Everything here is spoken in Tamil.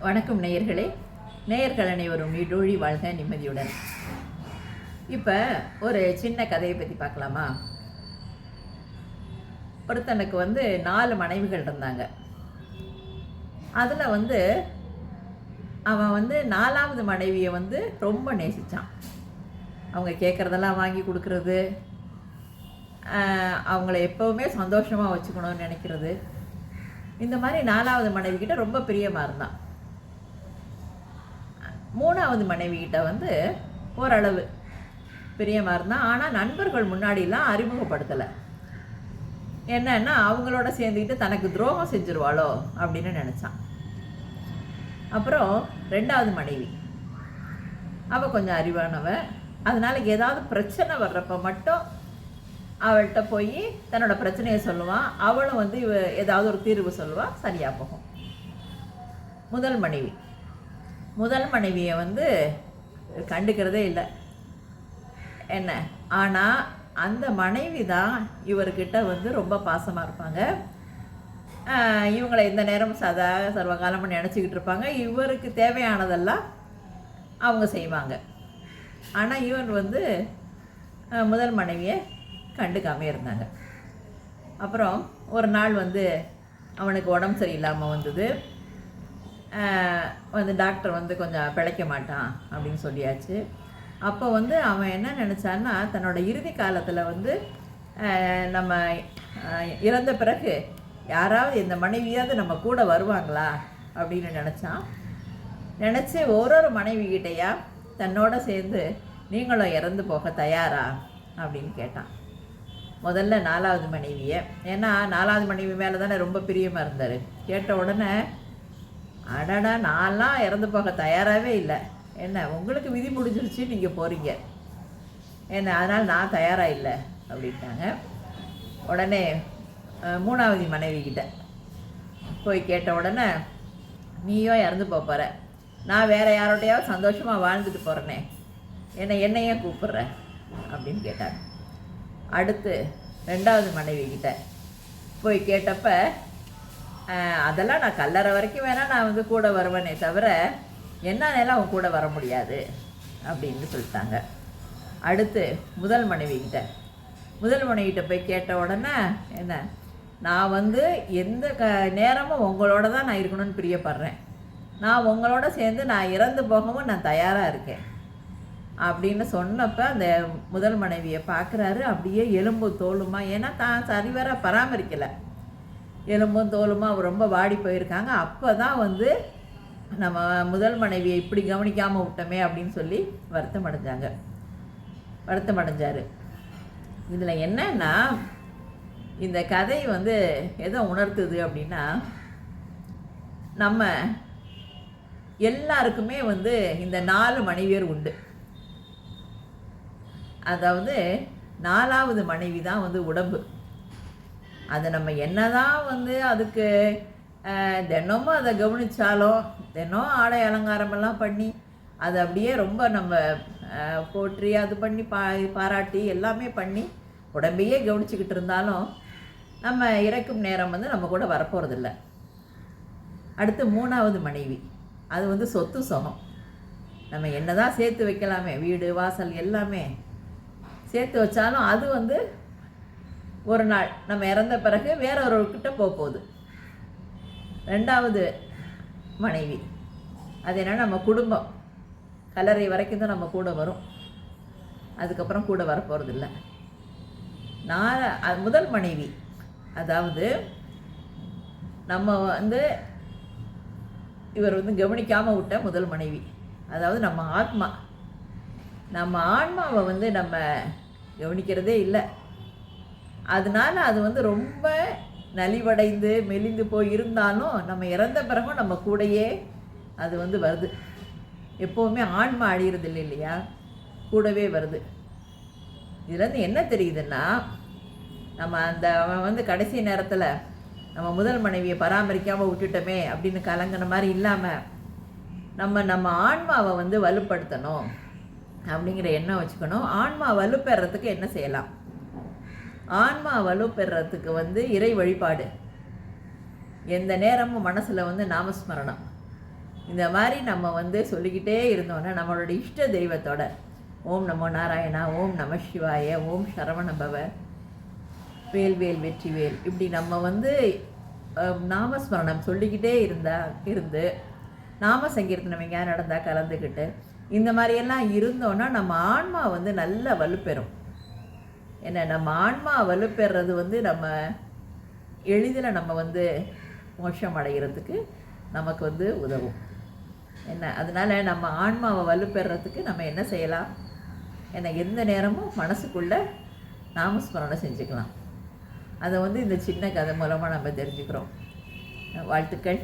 வணக்கம் நேயர்களே. நேயர்கள் அனைவரும் நீடூழி வாழ்க நிம்மதியுடன். இப்போ ஒரு சின்ன கதையை பற்றி பார்க்கலாமா? ஒருத்தனுக்கு 4 மனைவிகள் இருந்தாங்க. அதில் அவன் 4வது மனைவியை ரொம்ப நேசித்தான். அவங்க கேட்குறதெல்லாம் வாங்கி கொடுக்கறது, அவங்கள எப்போவுமே சந்தோஷமாக வச்சுக்கணும்னு நினைக்கிறது, இந்த மாதிரி 4வது மனைவிக்கிட்ட ரொம்ப பிரியமாக இருந்தான். 3வது மனைவிக்கிட்ட ஓரளவு பிரியமாக இருந்தான். ஆனால் நண்பர்கள் முன்னாடிலாம் அறிமுகப்படுத்தலை. என்னன்னா அவங்களோட சேர்ந்துக்கிட்டு தனக்கு துரோகம் செஞ்சுருவாளோ அப்படின்னு நினச்சான். அப்புறம் 2வது மனைவி, அவள் கொஞ்சம் அறிவானவ. அதனால ஏதாவது பிரச்சனை வர்றப்ப மட்டும் அவள்கிட்ட போய் தன்னோட பிரச்சனையை சொல்லுவான். அவளும் ஏதாவது ஒரு தீர்வு சொல்லுவாள், சரியாக போகும். முதல் மனைவியை கண்டுக்கிறதே இல்லை என்ன. ஆனால் அந்த மனைவி தான் இவர்கிட்ட ரொம்ப பாசமாக இருப்பாங்க. இவங்களை இந்த நேரம் சர்வகாலமாக நினச்சிக்கிட்டு இருப்பாங்க. இவருக்கு தேவையானதெல்லாம் அவங்க செய்வாங்க. ஆனால் இவன் முதல் மனைவியை கண்டுக்காமே இருந்தாங்க. அப்புறம் ஒரு நாள் அவனுக்கு உடம்பு சரியில்லாமல் வந்தது. டாக்டர் கொஞ்சம் பிழைக்க மாட்டான் அப்படின்னு சொல்லியாச்சு. அப்போ அவன் என்ன நினச்சான்னா, தன்னோட இறுதி காலத்தில் நம்ம இறந்த பிறகு யாராவது இந்த மனைவியாவது நம்ம கூட வருவாங்களா அப்படின்னு நினச்சி ஒரு மனைவிகிட்டையா தன்னோட சேர்ந்து நீங்களும் இறந்து போக தயாரா அப்படின்னு கேட்டான். முதல்ல 4வது மனைவியை. ஏன்னா 4வது மனைவி மேலே தானே ரொம்ப பிரியமாக இருந்தார். கேட்ட உடனே, அடடா, நான்லாம் இறந்து போக தயாராகவே இல்லை, என்ன உங்களுக்கு விதி முடிஞ்சிருச்சு, நீங்கள் போகிறீங்க என்ன, அதனால் நான் தயாராக இல்லை அப்படின்ட்டாங்க. உடனே 3வது மனைவிக்கிட்ட போய் கேட்ட உடனே, நீயோ இறந்து போகிற, நான் வேறு யாரோட்டையாவது சந்தோஷமாக வாழ்ந்துட்டு போகிறேனே, என்னையே கூப்பிட்ற அப்படின்னு கேட்டாங்க. அடுத்து 2வது மனைவிக்கிட்ட போய் கேட்டப்ப, அதெல்லாம் நான் கல்லறை வரைக்கும் வேணால் நான் கூட வருவேனே தவிர என்னாலெல்லாம் அவன் கூட வர முடியாது அப்படின்னு சொல்லிட்டாங்க. அடுத்து முதல் மனைவிக்கிட்ட போய் கேட்ட உடனே, என்ன, நான் எந்த நேரமும் உங்களோட தான் நான் இருக்கணும்னு பிரியப்படுறேன், நான் உங்களோட சேர்ந்து நான் இறந்து போகவும் நான் தயாராக இருக்கேன் அப்படின்னு சொன்னப்போ அந்த முதல் மனைவியை பார்க்குறாரு. அப்படியே எலும்பு தோலுமா, ஏன்னா தான் சரிவர பராமரிக்கலை, எலும்பும் தோலுமா ரொம்ப வாடி போயிருக்காங்க. அப்போ தான் நம்ம முதல் மனைவியை இப்படி கவனிக்காமல் விட்டோமே அப்படின்னு சொல்லி வருத்தம் அடைஞ்சார். இதில் என்னன்னா, இந்த கதை எதை உணர்த்துது அப்படின்னா, நம்ம எல்லாருக்குமே இந்த 4 மனைவியர் உண்டு. அதாவது 4வது மனைவி தான் உடம்பு. அதை நம்ம என்னதான் அதுக்கு தினமும் அதை கவனித்தாலும், தினம் ஆடை அலங்காரமெல்லாம் பண்ணி அதை அப்படியே ரொம்ப நம்ம போற்றி அது பண்ணி பாராட்டி எல்லாமே பண்ணி உடம்பையே கவனிச்சுக்கிட்டு இருந்தாலும் நம்ம இறக்கும் நேரம் நம்ம கூட வரப்போகிறதில்ல. அடுத்து 3வது மனைவி, அது சொத்து சுகம். நம்ம என்ன தான் சேர்த்து வைக்கலாமே, வீடு வாசல் எல்லாமே சேர்த்து வச்சாலும் அது ஒரு நாள் நம்ம இறந்த பிறகு வேற ஒருவர்கிட்ட போகுது. 2வது மனைவி, அது என்னன்னா நம்ம குடும்பம், கல்லறை வரைக்கும் தான் நம்ம கூட வரும், அதுக்கப்புறம் கூட வரப்போகிறதில்ல. முதல் மனைவி, அதாவது நம்ம இவர் கவனிக்காமல் விட்ட முதல் மனைவி, அதாவது நம்ம ஆன்மாவை நம்ம கவனிக்கிறதே இல்லை. அதனால அது ரொம்ப நலிவடைந்து மெலிந்து போய் இருந்தாலும் நம்ம இறந்த பிறகும் நம்ம கூடையே அது வருது. எப்போவுமே ஆன்மா அழிகிறது இல்லை இல்லையா, கூடவே வருது. இதுலேருந்து என்ன தெரியுதுன்னா, நம்ம அவன் கடைசி நேரத்தில் நம்ம முதல் மனைவியை பராமரிக்காமல் விட்டுட்டோமே அப்படின்னு கலங்கின மாதிரி இல்லாமல் நம்ம ஆன்மாவை வலுப்படுத்தணும் அப்படிங்கிற எண்ணம் வச்சுக்கணும். ஆன்மா வலுப்பெறத்துக்கு என்ன செய்யலாம்? ஆன்மா வலுப்பெறத்துக்கு இறை வழிபாடு, எந்த நேரமும் மனசில் நாமஸ்மரணம், இந்த மாதிரி நம்ம வந்து சொல்லிக்கிட்டே இருந்தோன்னா நம்மளோட இஷ்ட தெய்வத்தோட ஓம் நமோ நாராயணா, ஓம் நம சிவாய, ஓம் சரவணபவ, வேல் வேல் வெற்றி வேல், இப்படி நம்ம வந்து நாமஸ்மரணம் சொல்லிக்கிட்டே இருந்து நாம சங்கீர்த்தனம் எங்கேயா நடந்தால் கலந்துக்கிட்டு இந்த மாதிரியெல்லாம் இருந்தோன்னா நம்ம ஆன்மா வந்து நல்ல வலுப்பெறும். என்ன, நம்ம ஆன்மா வலுப்பெறது வந்து நம்ம எளிதில் நம்ம வந்து மோட்சம் அடைகிறதுக்கு நமக்கு வந்து உதவும். என்ன, அதனால் நம்ம ஆன்மாவை வலுப்பெறத்துக்கு நம்ம என்ன செய்யலாம், என்ன எந்த நேரமும் மனசுக்குள்ளே நாமஸ்மரணை செஞ்சுக்கலாம். அதை வந்து இந்த சின்ன கதை மூலமாக நம்ம தெரிஞ்சுக்கிறோம். வாழ்த்துக்கள்.